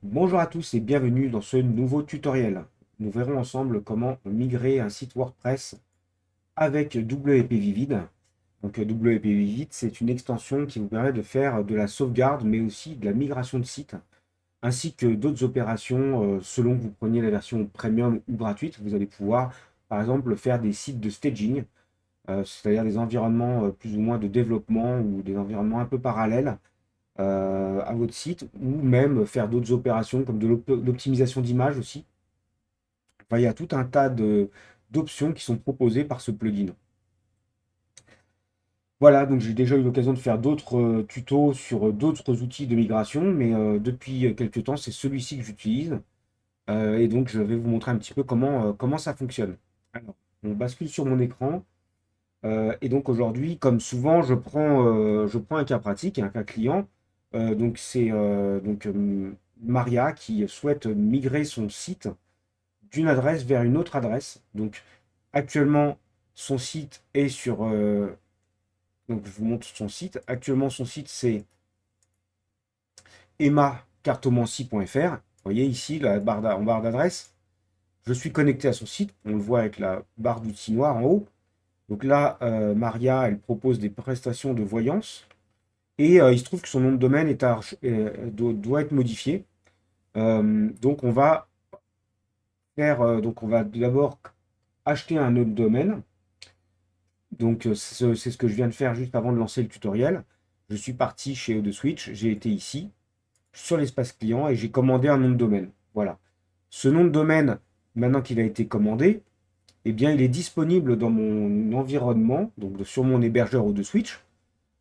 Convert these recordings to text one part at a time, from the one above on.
Bonjour à tous et bienvenue dans ce nouveau tutoriel. Nous verrons ensemble comment migrer un site WordPress avec WP Vivid. Donc WP Vivid, c'est une extension qui vous permet de faire de la sauvegarde mais aussi de la migration de site ainsi que d'autres opérations selon que vous preniez la version premium ou gratuite. Vous allez pouvoir par exemple faire des sites de staging, c'est-à-dire des environnements plus ou moins de développement ou des environnements un peu parallèles à votre site, ou même faire d'autres opérations comme de l'optimisation d'image aussi. Enfin, il y a tout un tas d'options qui sont proposées par ce plugin. Voilà, donc j'ai déjà eu l'occasion de faire d'autres tutos sur d'autres outils de migration, mais depuis quelques temps, c'est celui-ci que j'utilise. Et donc, je vais vous montrer un petit peu comment ça fonctionne. Alors, on bascule sur mon écran. Et donc aujourd'hui, comme souvent, je prends un cas pratique, un cas client. Donc c'est Maria qui souhaite migrer son site d'une adresse vers une autre adresse. Donc actuellement, son site est sur... donc je vous montre son site. Actuellement, son site, c'est emmacartomancie.fr. Vous voyez ici, en barre d'adresse. Je suis connecté à son site. On le voit avec la barre d'outils noir en haut. Donc là, Maria, elle propose des prestations de voyance. Et il se trouve que son nom de domaine doit être modifié. Donc on va d'abord acheter un autre domaine. Donc c'est ce que je viens de faire juste avant de lancer le tutoriel. Je suis parti chez OdeSwitch, j'ai été ici, sur l'espace client, et j'ai commandé un nom de domaine. Voilà. Ce nom de domaine, maintenant qu'il a été commandé, eh bien, il est disponible dans mon environnement, donc sur mon hébergeur OdeSwitch.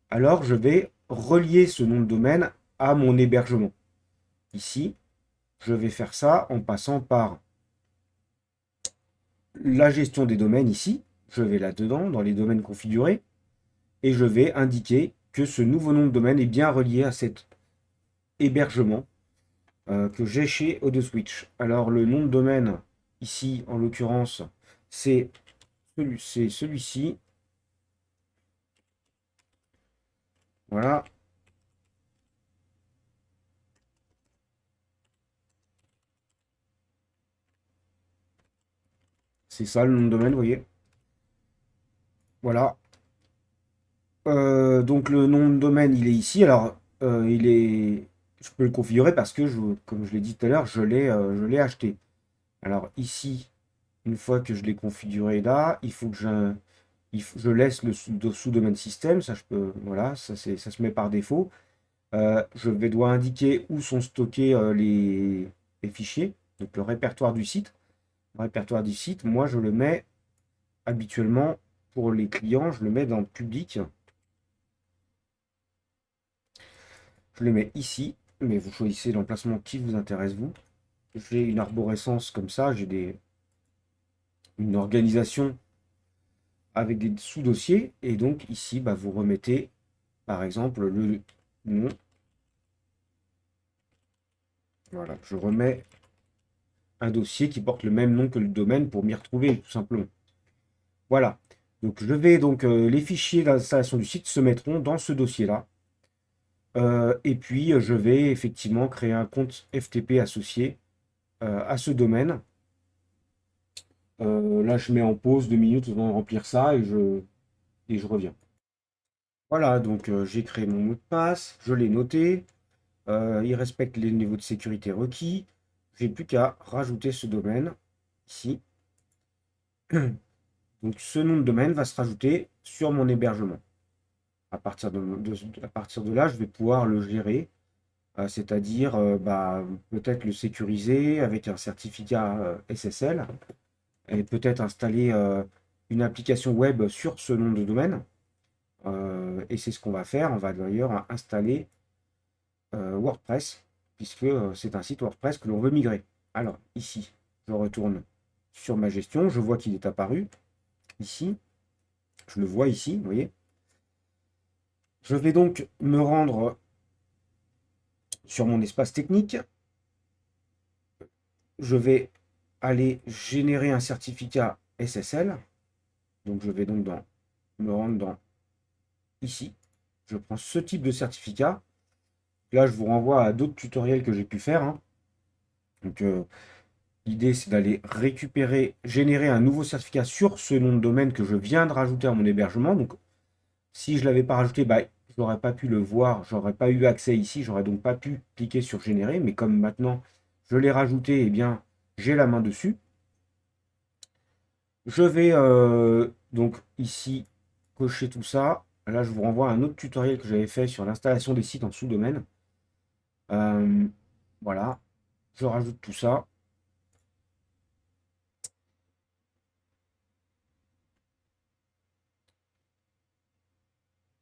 Alors, je vais relier ce nom de domaine à mon hébergement. Ici, je vais faire ça en passant par la gestion des domaines ici. Je vais là-dedans, dans les domaines configurés, et je vais indiquer que ce nouveau nom de domaine est bien relié à cet hébergement que j'ai chez OdeSwitch. Alors, le nom de domaine, ici, en l'occurrence, c'est celui-ci. Voilà, c'est ça le nom de domaine, vous voyez. Voilà. Donc le nom de domaine, il est ici. Alors, je peux le configurer parce que, comme je l'ai dit tout à l'heure, je l'ai acheté. Alors ici, une fois que je l'ai configuré là, il faut que je laisse le sous-domaine système. Ça, je peux, voilà, ça se met par défaut. Dois indiquer où sont stockés les fichiers, donc le répertoire du site. Le répertoire du site, moi, je le mets habituellement pour les clients, je le mets dans public. Je les mets ici, mais vous choisissez l'emplacement qui vous intéresse, vous. J'ai une arborescence comme ça, une organisation avec des sous-dossiers, et donc ici, bah, vous remettez, par exemple, le nom. Voilà, je remets un dossier qui porte le même nom que le domaine pour m'y retrouver, tout simplement. Voilà. Donc les fichiers d'installation du site se mettront dans ce dossier-là. Et puis, je vais effectivement créer un compte FTP associé à ce domaine. Là, je mets en pause 2 minutes avant de remplir ça et je reviens. Voilà, donc j'ai créé mon mot de passe, je l'ai noté, il respecte les niveaux de sécurité requis. J'ai plus qu'à rajouter ce domaine ici. Donc ce nom de domaine va se rajouter sur mon hébergement. À partir de là, je vais pouvoir le gérer, c'est-à-dire bah, peut-être le sécuriser avec un certificat SSL et peut-être installer une application web sur ce nom de domaine. Et c'est ce qu'on va faire. On va d'ailleurs installer WordPress, puisque c'est un site WordPress que l'on veut migrer. Alors, ici, je retourne sur ma gestion. Je vois qu'il est apparu ici. Je le vois ici, vous voyez. Je vais donc me rendre sur mon espace technique. Je vais aller générer un certificat SSL. Donc, je vais donc me rendre dans ici. Je prends ce type de certificat. Là, je vous renvoie à d'autres tutoriels que j'ai pu faire, hein. Donc, l'idée, c'est d'aller récupérer, générer un nouveau certificat sur ce nom de domaine que je viens de rajouter à mon hébergement. Donc, si je ne l'avais pas rajouté, bah, je n'aurais pas pu le voir, j'aurais pas eu accès ici, j'aurais donc pas pu cliquer sur générer. Mais comme maintenant, je l'ai rajouté, eh bien, j'ai la main dessus. Je vais donc ici cocher tout ça. Là, je vous renvoie à un autre tutoriel que j'avais fait sur l'installation des sites en sous-domaine. Euh, voilà, je rajoute tout ça.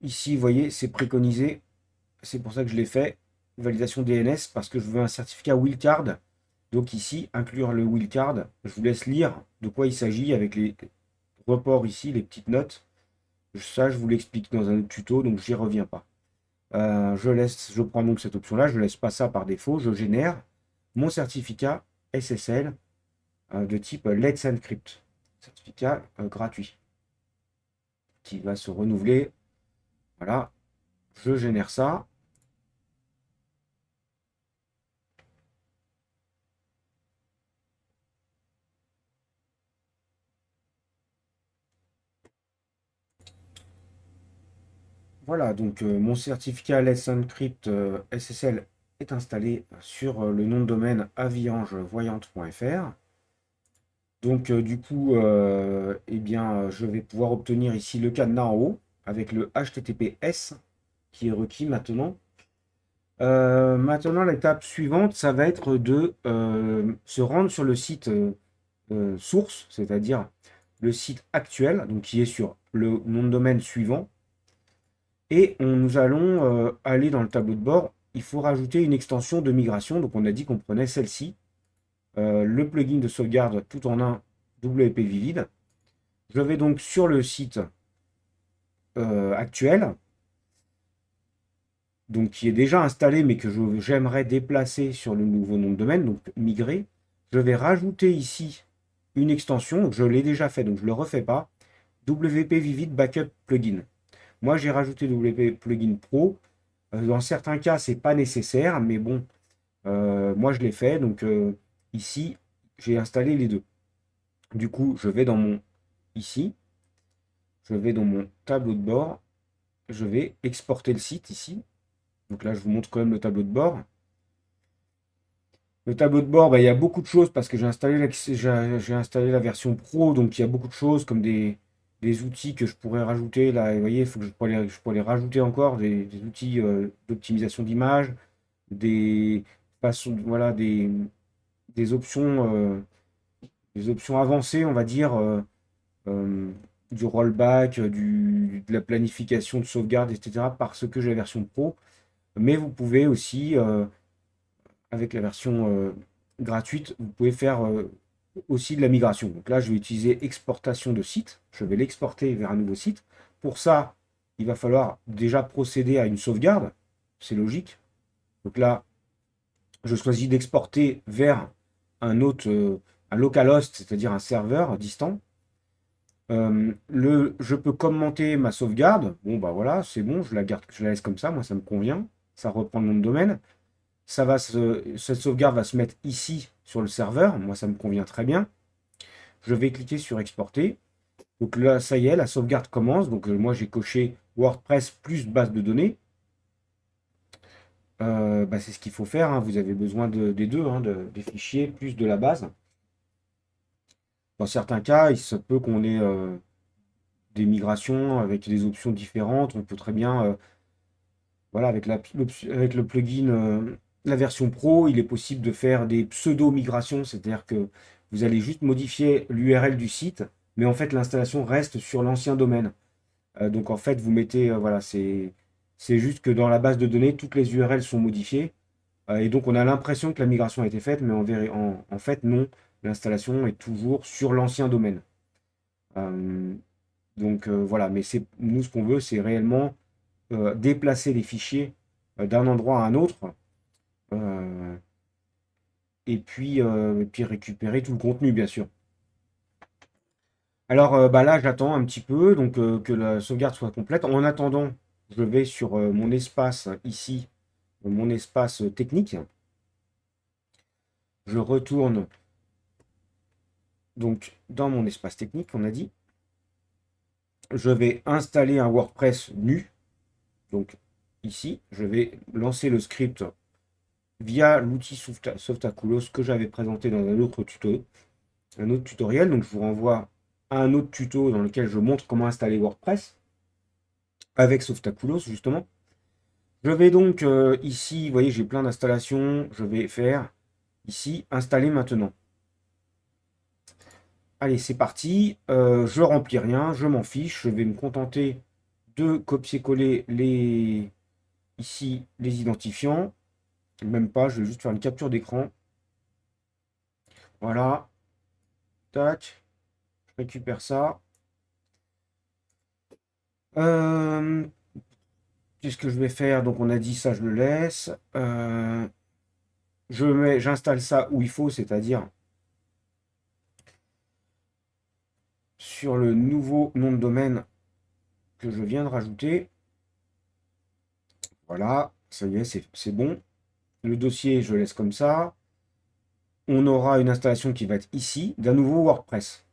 Ici, vous voyez, c'est préconisé. C'est pour ça que je l'ai fait. Validation DNS, parce que je veux un certificat wildcard. Donc ici, inclure le wildcard. Je vous laisse lire de quoi il s'agit avec les reports ici, les petites notes. Ça, je vous l'explique dans un autre tuto, donc j'y reviens pas. Je prends donc cette option-là, je ne laisse pas ça par défaut, je génère mon certificat SSL de type Let's Encrypt, certificat gratuit, qui va se renouveler. Voilà, je génère ça. Voilà, donc mon certificat Let's Encrypt SSL est installé sur le nom de domaine aviangevoyante.fr. Donc du coup, eh bien, je vais pouvoir obtenir ici le cadenas en haut avec le HTTPS qui est requis maintenant. Maintenant, l'étape suivante, ça va être de se rendre sur le site source, c'est-à-dire le site actuel, donc qui est sur le nom de domaine suivant. Et nous allons aller dans le tableau de bord. Il faut rajouter une extension de migration. Donc, on a dit qu'on prenait celle-ci, le plugin de sauvegarde tout en un WP Vivid. Je vais donc sur le site actuel, donc qui est déjà installé, mais que j'aimerais déplacer sur le nouveau nom de domaine, donc migrer. Je vais rajouter ici une extension, donc je l'ai déjà fait, donc je ne le refais pas. WP Vivid Backup Plugin. Moi, j'ai rajouté WP Plugin Pro. Dans certains cas, c'est pas nécessaire, mais bon, moi je l'ai fait. Donc ici, j'ai installé les deux. Du coup, je vais dans mon ici, je vais dans mon tableau de bord, je vais exporter le site ici. Donc là, je vous montre quand même le tableau de bord. Le tableau de bord, bah, il y a beaucoup de choses parce que j'ai installé la version pro, donc il y a beaucoup de choses comme des outils que je pourrais rajouter. Là, vous voyez, il faut que je pourrais les rajouter encore, des outils d'optimisation d'image, des façons, voilà, des options avancées, on va dire, euh, du rollback, de la planification de sauvegarde, etc. parce que j'ai la version pro. Mais vous pouvez aussi avec la version gratuite, vous pouvez faire aussi de la migration. Donc là, je vais utiliser exportation de site. Je vais l'exporter vers un nouveau site. Pour ça, il va falloir déjà procéder à une sauvegarde. C'est logique. Donc là, je choisis d'exporter vers un autre, un localhost, c'est-à-dire un serveur distant. Je peux commenter ma sauvegarde. Bon, bah voilà, c'est bon, je la garde, je la laisse comme ça. Moi, ça me convient. Ça reprend le nom de domaine. Cette sauvegarde va se mettre ici sur le serveur. Moi, ça me convient très bien. Je vais cliquer sur exporter. Donc là, ça y est, la sauvegarde commence. Donc moi, j'ai coché WordPress plus base de données. Bah, c'est ce qu'il faut faire, hein. Vous avez besoin des deux, hein, des fichiers plus de la base. Dans certains cas, il se peut qu'on ait des migrations avec des options différentes. On peut très bien, voilà, avec le plugin, la version pro, il est possible de faire des pseudo-migrations, c'est-à-dire que vous allez juste modifier l'URL du site, mais en fait l'installation reste sur l'ancien domaine. Donc en fait, vous mettez, voilà, c'est juste que dans la base de données, toutes les URL sont modifiées, et donc on a l'impression que la migration a été faite, mais en fait non, l'installation est toujours sur l'ancien domaine. Euh, donc voilà, mais c'est nous ce qu'on veut, c'est réellement déplacer les fichiers d'un endroit à un autre euh, et puis récupérer tout le contenu, bien sûr. Alors bah là, j'attends un petit peu donc que la sauvegarde soit complète. En attendant, je vais sur mon espace ici, mon espace technique. Je retourne donc dans mon espace technique, on a dit. Je vais installer un WordPress nu. Donc ici, je vais lancer le script via l'outil Softaculos que j'avais présenté dans un autre tutoriel. Donc je vous renvoie à un autre tuto dans lequel je montre comment installer WordPress avec Softaculos justement. Je vais donc ici, vous voyez, j'ai plein d'installations. Je vais faire ici installer maintenant. Allez, c'est parti. Je remplis rien, je m'en fiche. Je vais me contenter de copier-coller ici les identifiants. Même pas, je vais juste faire une capture d'écran. Voilà. Tac. Je récupère ça. Qu'est-ce que je vais faire? Donc on a dit ça, je le laisse. J'installe ça où il faut, c'est-à-dire sur le nouveau nom de domaine que je viens de rajouter. Voilà, ça y est, c'est bon. Le dossier, je le laisse comme ça. On aura une installation qui va être ici, d'un nouveau WordPress.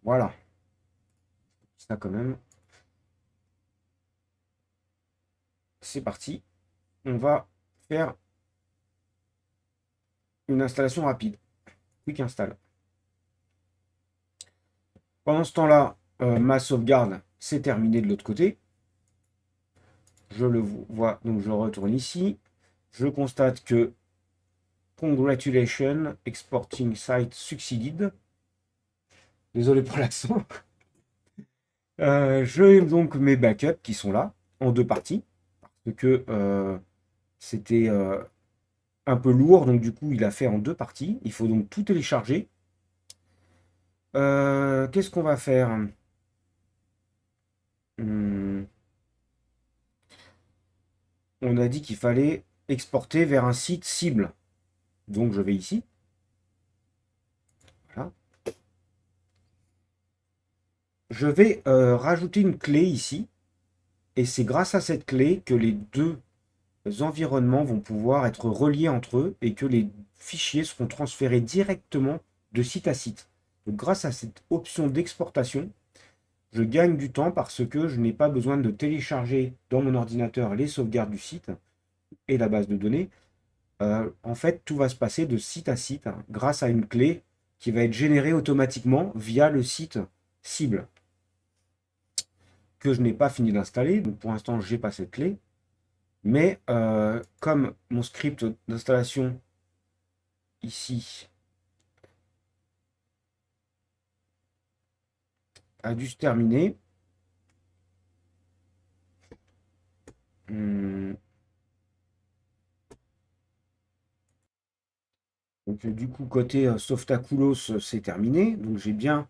Voilà. Ça quand même. C'est parti. On va faire une installation rapide. Quick install. Pendant ce temps-là, ma sauvegarde, c'est terminé de l'autre côté. Je le vois, donc je retourne ici. Je constate que Congratulations, exporting site succeeded. Désolé pour l'accent. J'ai donc mes backups qui sont là, en deux parties. Parce que c'était un peu lourd, donc du coup, il a fait en deux parties. Il faut donc tout télécharger. Qu'est-ce qu'on va faire? Hmm, On a dit qu'il fallait exporter vers un site cible. Donc je vais ici. Voilà. Je vais rajouter une clé ici. Et c'est grâce à cette clé que les deux environnements vont pouvoir être reliés entre eux et que les fichiers seront transférés directement de site à site. Donc grâce à cette option d'exportation, je gagne du temps parce que je n'ai pas besoin de télécharger dans mon ordinateur les sauvegardes du site et la base de données. En fait, tout va se passer de site à site grâce à une clé qui va être générée automatiquement via le site cible que je n'ai pas fini d'installer. Donc pour l'instant, je n'ai pas cette clé. Mais comme mon script d'installation ici a dû se terminer, donc du coup côté Softaculos c'est terminé, donc j'ai bien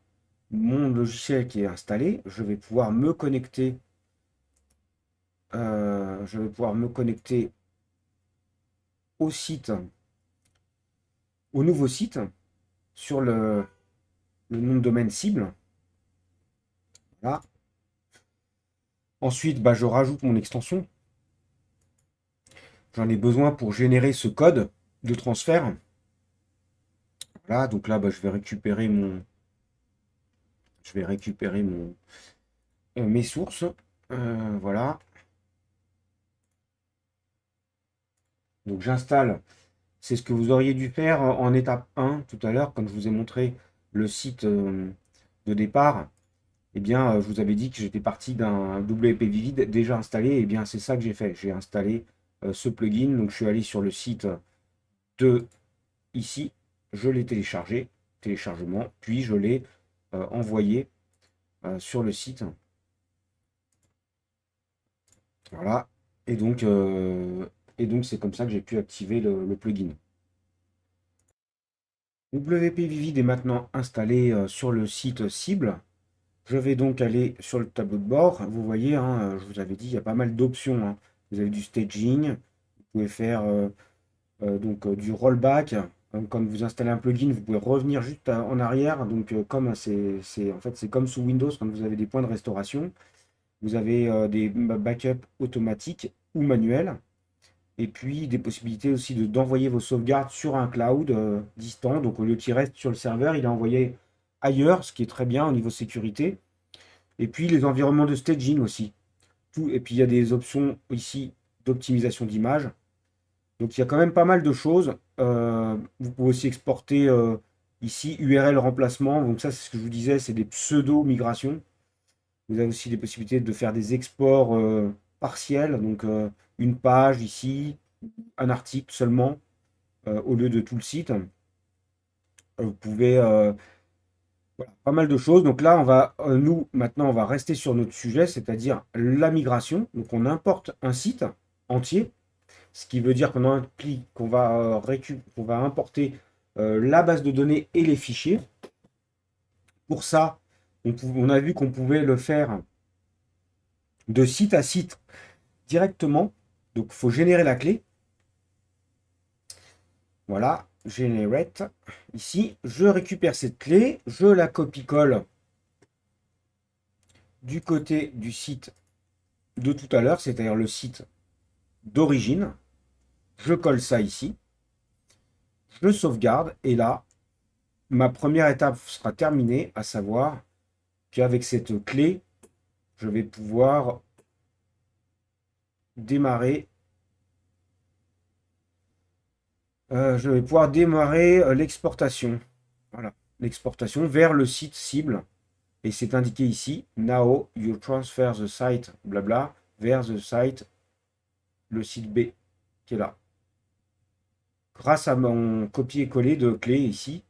mon logiciel qui est installé, je vais pouvoir me connecter au site, au nouveau site sur le nom de domaine cible. Voilà. Ensuite, bah, je rajoute mon extension. J'en ai besoin pour générer ce code de transfert. Voilà, donc là, bah, je vais récupérer mes sources. Voilà. Donc j'installe. C'est ce que vous auriez dû faire en étape 1 tout à l'heure, quand je vous ai montré le site de départ. Eh bien, je vous avais dit que j'étais parti d'un WP Vivid déjà installé. Eh bien, c'est ça que j'ai fait. J'ai installé ce plugin. Donc, je suis allé sur le site de ici. Je l'ai téléchargé, téléchargement, puis je l'ai envoyé sur le site. Voilà. Et donc c'est comme ça que j'ai pu activer le plugin. WP Vivid est maintenant installé sur le site cible. Je vais donc aller sur le tableau de bord. Vous voyez, hein, je vous avais dit, il y a pas mal d'options, hein. Vous avez du staging, vous pouvez faire donc du rollback. Quand vous installez un plugin, vous pouvez revenir juste en arrière. Donc comme en fait, c'est comme sous Windows quand vous avez des points de restauration. Vous avez des backups automatiques ou manuels. Et puis des possibilités aussi d'envoyer vos sauvegardes sur un cloud distant. Donc au lieu qu'il reste sur le serveur, il est envoyé ailleurs, ce qui est très bien au niveau sécurité. Et puis les environnements de staging aussi. Et puis il y a des options ici d'optimisation d'image. Donc il y a quand même pas mal de choses. Vous pouvez aussi exporter ici URL remplacement. Donc ça, c'est ce que je vous disais, c'est des pseudo-migrations. Vous avez aussi des possibilités de faire des exports partiels. Donc une page ici, un article seulement, au lieu de tout le site. Vous pouvez voilà, pas mal de choses. Donc là, nous, maintenant, on va rester sur notre sujet, c'est-à-dire la migration. Donc on importe un site entier, ce qui veut dire qu'on va importer la base de données et les fichiers. Pour ça, on a vu qu'on pouvait le faire de site à site directement. Donc il faut générer la clé. Voilà, generate. Ici, je récupère cette clé, je la copie-colle du côté du site de tout à l'heure, c'est-à-dire le site d'origine. Je colle ça ici. Je sauvegarde et là, ma première étape sera terminée, à savoir qu'avec cette clé, je vais pouvoir démarrer. L'exportation. Voilà, l'exportation vers le site cible. Et c'est indiqué ici, now you transfer the site, blabla, vers the site, le site B, qui est là. Grâce à mon copier-coller de clé ici,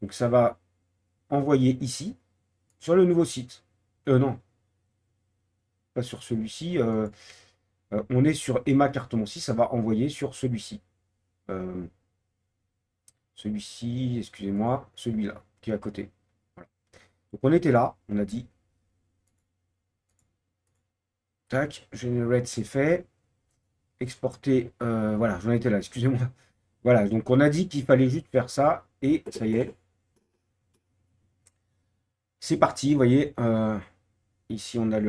donc ça va envoyer ici, sur le nouveau site. Non, pas sur celui-ci. On est sur Emma Cartomancie, ça va envoyer sur celui-ci. Celui-ci, excusez-moi, celui-là, qui est à côté. Voilà. Donc on était là, on a dit, tac, generate c'est fait, exporter, voilà, j'en étais là, excusez-moi. Voilà, donc on a dit qu'il fallait juste faire ça, et ça y est. C'est parti, vous voyez, ici on a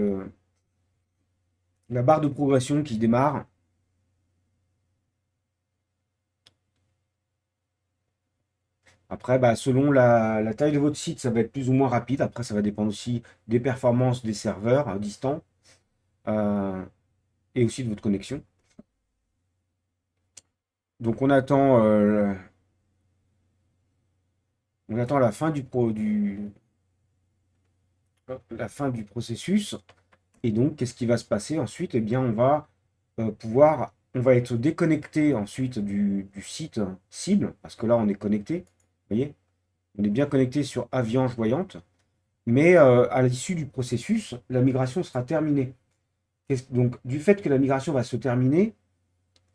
la barre de progression qui démarre. Après, bah, selon la taille de votre site, ça va être plus ou moins rapide. Après, ça va dépendre aussi des performances des serveurs distants euh, et aussi de votre connexion. Donc, on attend la fin la fin du processus. Et donc, qu'est-ce qui va se passer ensuite? Eh bien, on va être déconnecté ensuite du site cible, parce que là, on est connecté. Vous voyez, on est bien connecté sur Aviange Voyante. Mais à l'issue du processus, la migration sera terminée. Donc, du fait que la migration va se terminer,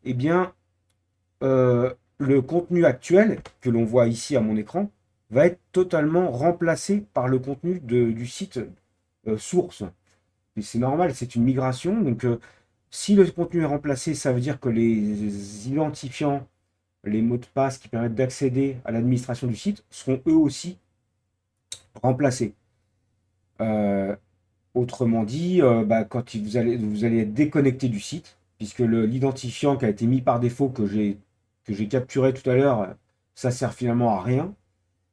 eh bien, le contenu actuel que l'on voit ici à mon écran va être totalement remplacé par le contenu du site source. Et c'est normal, c'est une migration. Donc, si le contenu est remplacé, ça veut dire que les identifiants, les mots de passe qui permettent d'accéder à l'administration du site seront eux aussi remplacés. Euh, Autrement dit, bah, quand vous allez être déconnecté du site, puisque l'identifiant qui a été mis par défaut que j'ai capturé tout à l'heure, ça sert finalement à rien,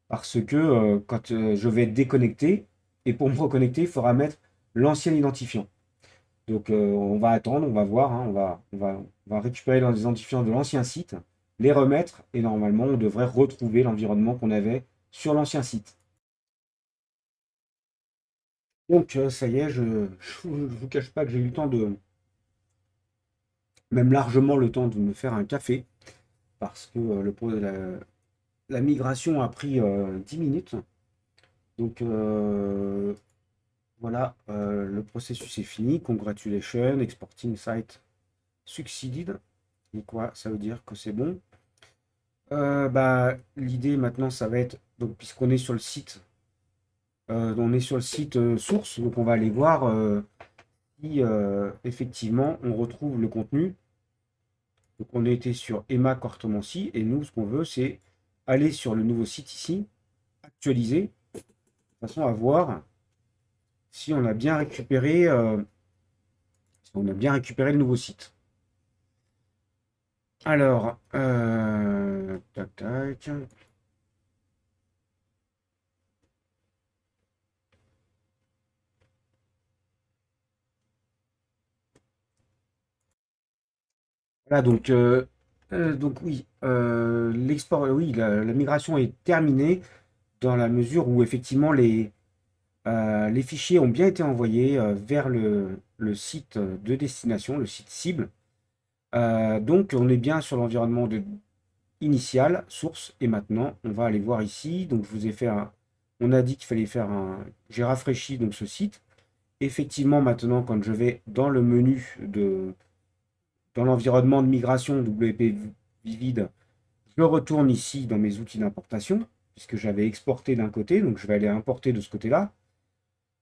parce que quand je vais être déconnecté, et pour me reconnecter, il faudra mettre l'ancien identifiant. Donc on va attendre, on va voir, hein, on va récupérer les identifiants de l'ancien site, les remettre, et normalement on devrait retrouver l'environnement qu'on avait sur l'ancien site. Donc ça y est, je ne vous cache pas que j'ai eu le temps même largement le temps de me faire un café, parce que la migration a pris 10 minutes. Donc voilà, le processus est fini. Congratulations, exporting site succeeded. Et quoi, ça veut dire que c'est bon. Bah, l'idée maintenant, ça va être, donc, puisqu'on est sur le site, on est sur le site source, donc on va aller voir si effectivement on retrouve le contenu. Donc on était sur Emma Cortemancy et nous, ce qu'on veut, c'est aller sur le nouveau site ici, actualiser, de façon à voir si on a bien récupéré, si on a bien récupéré le nouveau site. Alors, tac, tac. Voilà, donc oui, l'export, oui, la migration est terminée dans la mesure où effectivement les fichiers ont bien été envoyés vers le site de destination, le site cible. Donc on est bien sur l'environnement initial, source, et maintenant on va aller voir ici. Donc je vous ai fait on a dit qu'il fallait faire j'ai rafraîchi donc ce site. Effectivement, maintenant, quand je vais dans le menu dans l'environnement de migration WP Vivid, je retourne ici dans mes outils d'importation, puisque j'avais exporté d'un côté, donc je vais aller importer de ce côté-là.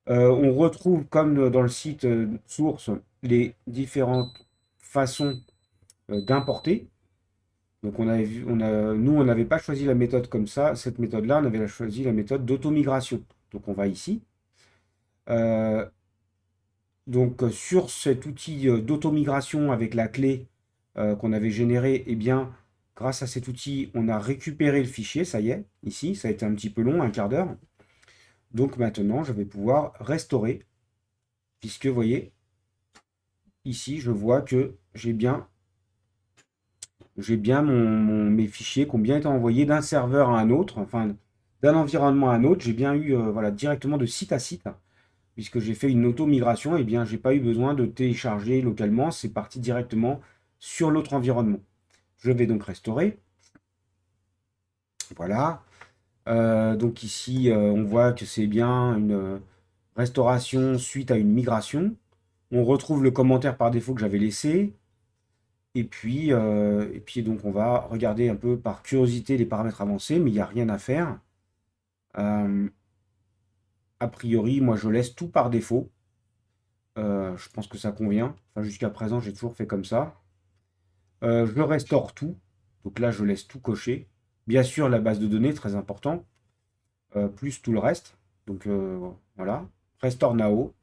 On retrouve, comme dans le site source, les différentes façons d'importer. Donc nous, on n'avait pas choisi la méthode comme ça. Cette méthode-là, on avait choisi la méthode d'automigration. Donc on va ici. Euh, sur cet outil d'automigration avec la clé qu'on avait générée, eh bien, grâce à cet outil, on a récupéré le fichier, ça y est, ici, ça a été un petit peu long, un quart d'heure. Donc maintenant, je vais pouvoir restaurer, puisque vous voyez, ici, je vois que j'ai bien mes fichiers qui ont bien été envoyés d'un serveur à un autre, enfin d'un environnement à un autre. J'ai bien eu voilà, directement de site à site, puisque j'ai fait une auto-migration, et bien j'ai pas eu besoin de télécharger localement, c'est parti directement sur l'autre environnement. Je vais donc restaurer. Voilà. Donc ici, on voit que c'est bien une restauration suite à une migration. On retrouve le commentaire par défaut que j'avais laissé. Et puis donc on va regarder un peu par curiosité les paramètres avancés, mais il n'y a rien à faire. Euh, a priori, moi je laisse tout par défaut. Je pense que ça convient. Enfin, jusqu'à présent, j'ai toujours fait comme ça. Je restaure tout. Donc là, je laisse tout cocher. Bien sûr, la base de données, très important, plus tout le reste. Donc voilà. Restore now.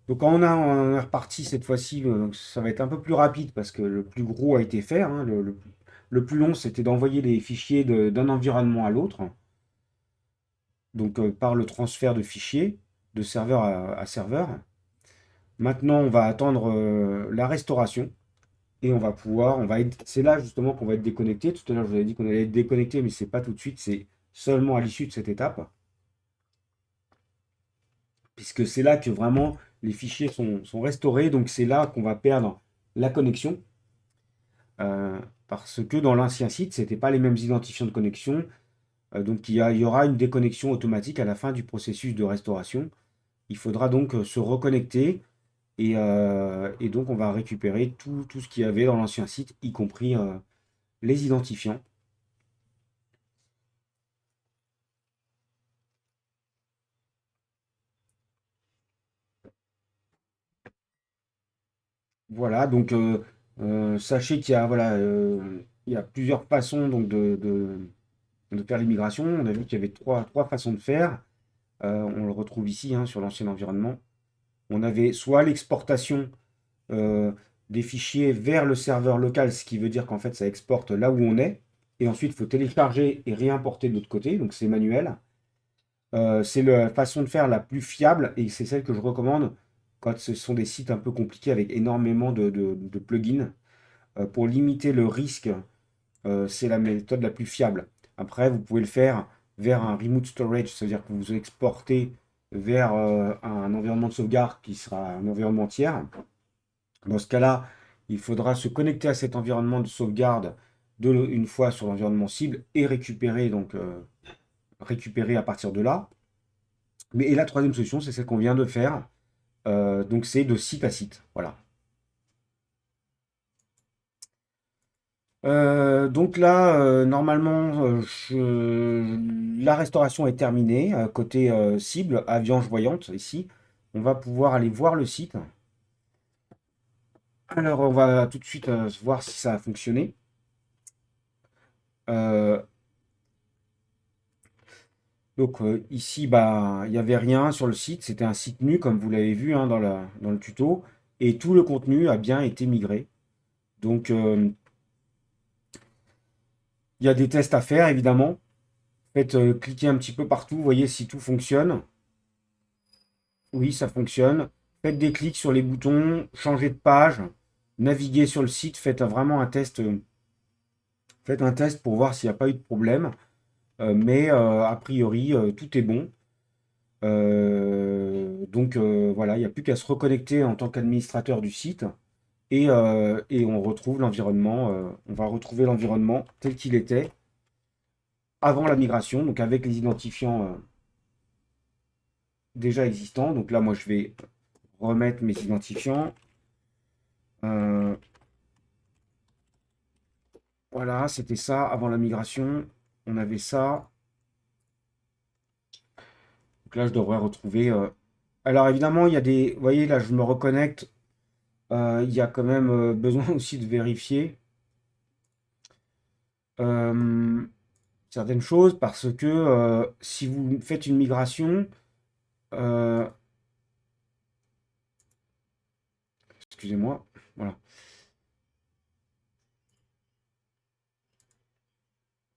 Donc quand on est reparti cette fois-ci, ça va être un peu plus rapide parce que le plus gros a été fait, hein. Le plus long, c'était d'envoyer les fichiers d'un environnement à l'autre, donc par le transfert de fichiers de serveur à serveur. Maintenant, on va attendre la restauration et c'est là justement qu'on va être déconnecté. Tout à l'heure, je vous avais dit qu'on allait être déconnecté, mais c'est pas tout de suite, c'est seulement à l'issue de cette étape, puisque c'est là que vraiment les fichiers sont restaurés. Donc c'est là qu'on va perdre la connexion. Parce que dans l'ancien site, ce n'était pas les mêmes identifiants de connexion. Donc il y aura une déconnexion automatique à la fin du processus de restauration. Il faudra donc se reconnecter et donc on va récupérer tout ce qu'il y avait dans l'ancien site, y compris les identifiants. Voilà, donc sachez qu'il y a, voilà, il y a plusieurs façons donc, de faire l'immigration. On a vu qu'il y avait trois façons de faire. On le retrouve ici hein, sur l'ancien environnement. On avait soit l'exportation euh, des fichiers vers le serveur local, ce qui veut dire qu'en fait ça exporte là où on est. Et ensuite, il faut télécharger et réimporter de l'autre côté, donc c'est manuel. C'est la façon de faire la plus fiable et c'est celle que je recommande quand ce sont des sites un peu compliqués avec énormément de plugins. Pour limiter le risque, c'est la méthode la plus fiable. Après, vous pouvez le faire vers un remote storage, c'est-à-dire que vous exportez vers un environnement de sauvegarde qui sera un environnement tiers. Dans ce cas-là, il faudra se connecter à cet environnement de sauvegarde une fois sur l'environnement cible et récupérer à partir de là. Et la troisième solution, c'est celle qu'on vient de faire. Donc c'est de site à site. Voilà. Donc là, normalement, la restauration est terminée. Côté cible, Aviange Voyante, ici, on va pouvoir aller voir le site. Alors, on va tout de suite voir si ça a fonctionné. Euh, ici, bah, il n'y avait rien sur le site. C'était un site nu, comme vous l'avez vu hein, dans le tuto. et tout le contenu a bien été migré. Donc, il y a des tests à faire, évidemment. Faites cliquer un petit peu partout, voyez si tout fonctionne. Oui, ça fonctionne. Faites des clics sur les boutons, changez de page, naviguez sur le site, vraiment un test. Faites un test pour voir s'il n'y a pas eu de problème. Mais a priori, tout est bon. Donc voilà, il n'y a plus qu'à se reconnecter en tant qu'administrateur du site et on retrouve l'environnement. On va retrouver l'environnement tel qu'il était avant la migration, donc avec les identifiants déjà existants. Donc là, moi, je vais remettre mes identifiants. Euh, voilà, c'était ça avant la migration. On avait ça. Donc là, je devrais retrouver. Alors évidemment, il y a des. Vous voyez, là, je me reconnecte. Il y a quand même besoin aussi de vérifier euh, certaines choses parce que si vous faites une migration, euh, excusez-moi, voilà.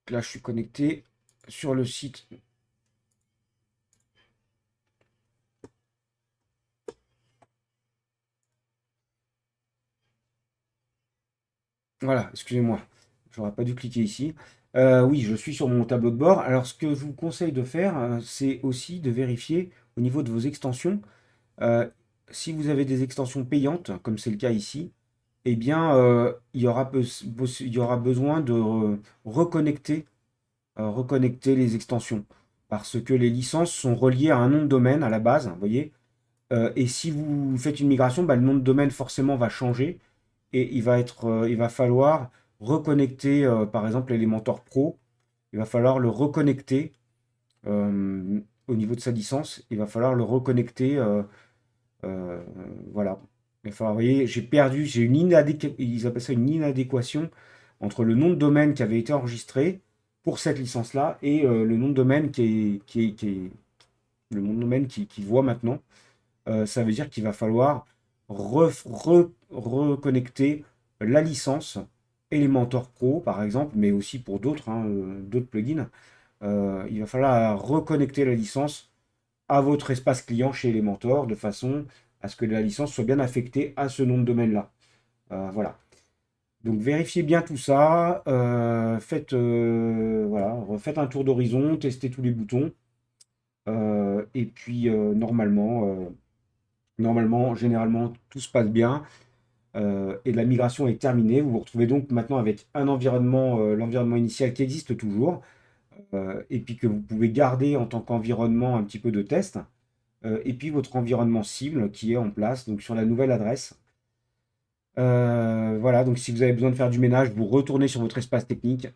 Là, je suis connecté sur le site. Voilà, excusez-moi, j'aurais pas dû cliquer ici. Oui, je suis sur mon tableau de bord. Alors, ce que je vous conseille de faire, c'est aussi de vérifier au niveau de vos extensions. euh, Si vous avez des extensions payantes, comme c'est le cas ici, eh bien, il y aura besoin de reconnecter les extensions. Parce que les licences sont reliées à un nom de domaine à la base, vous voyez. Et si vous faites une migration, bah, le nom de domaine forcément va changer et il va falloir reconnecter, par exemple, Elementor Pro. Il va falloir le reconnecter au niveau de sa licence. Il va falloir le reconnecter. Euh, voilà. Il va falloir, vous voyez, j'ai ils appellent ça une inadéquation entre le nom de domaine qui avait été enregistré pour cette licence-là et le nom de domaine le nom de domaine qui voit maintenant. Ça veut dire qu'il va falloir reconnecter la licence Elementor Pro, par exemple, mais aussi pour d'autres d'autres plugins. Il va falloir reconnecter la licence à votre espace client chez Elementor de façon à ce que la licence soit bien affectée à ce nom de domaine-là. Voilà. Donc vérifiez bien tout ça, voilà, refaites un tour d'horizon, testez tous les boutons, et puis normalement, généralement, tout se passe bien et la migration est terminée. Vous vous retrouvez donc maintenant avec un environnement, l'environnement initial qui existe toujours, et puis que vous pouvez garder en tant qu'environnement un petit peu de test, et puis votre environnement cible qui est en place, donc sur la nouvelle adresse. Voilà, donc si vous avez besoin de faire du ménage, vous retournez sur votre espace technique,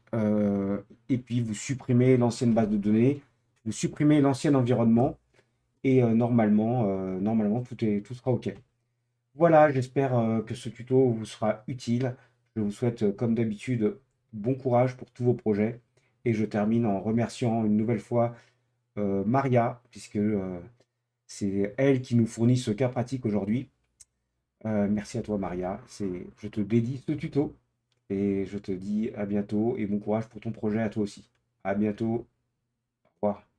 et puis vous supprimez l'ancienne base de données, vous supprimez l'ancien environnement, et normalement tout sera OK. Voilà, j'espère que ce tuto vous sera utile. Je vous souhaite, comme d'habitude, bon courage pour tous vos projets. Et je termine en remerciant une nouvelle fois Maria, puisque c'est elle qui nous fournit ce cas pratique aujourd'hui. Merci à toi, Maria. Je te dédie ce tuto et je te dis à bientôt et bon courage pour ton projet à toi aussi. À bientôt. Au revoir.